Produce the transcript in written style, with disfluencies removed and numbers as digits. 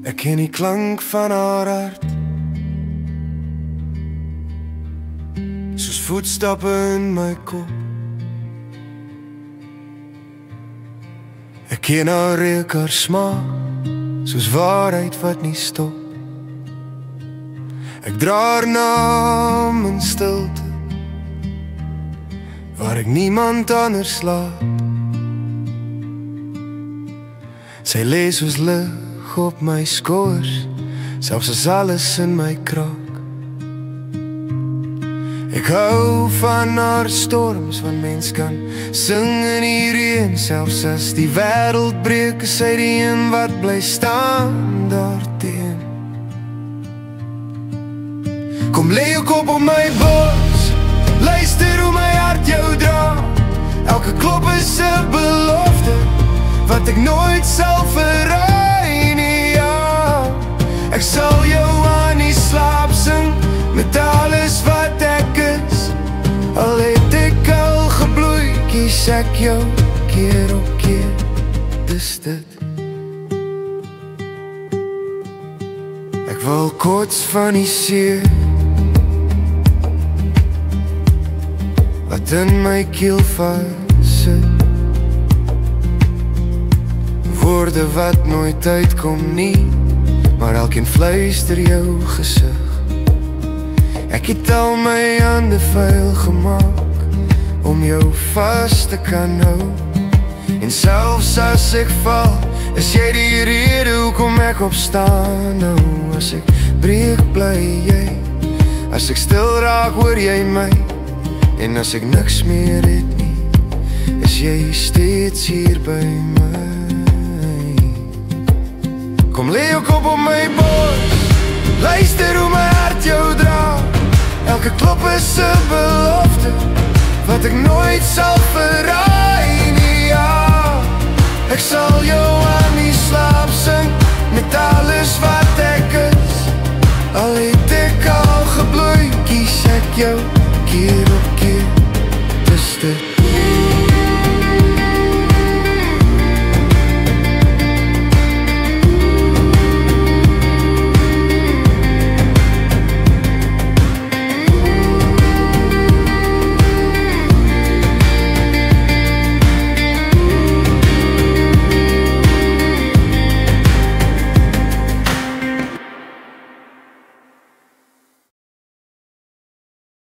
Ek ken die klank van haar hart, soos voetstappe in my kop. Ek ken haar reuk, haar smaak, soos waarheid wat nie stop. Ek dra haar naam in stilte, waar ek niemand anders laat. Sy lees soos lig op my skouers, selfs as alles in my kraak. Ek hou van haar storms, want mens kan sing in die reën, selfs as die wêreld breek, is sy die een wat bly staan daarteen. Kom lê jou kop op my bors, luister hoe my hart jou dra. Elke klop is 'n belofte, wat ek nooit sal verraai nie, ja. Ek sal jou aan die slaap sing, met alles wat ek is. Al het ek al gebloei, kies ek jou keer op keer, dis dit. Ek wil kots van die seer, wat in my keel vassit. Woorde wat nooit uitkom nie, maar elkeen fluister jou gesig. Ek het al my hande vuil gemaak, om jou vas te kan hou. En selfs as ek val, is jy die rede hoekom ek opstaan nou. As ek breek bly jy, as ek stil raak hoor jy my. En as ek niks meer het nie, is jy steeds hier by my. Kom lê jou kop op my bors, luister hoe my hart jou dra. Elke klop is 'n belofte, wat ek nooit sal verraai nie, ja. Ek sal jou aan die slaap sing, met alles wat ek is. Al het ek al gebloei, kies ek jou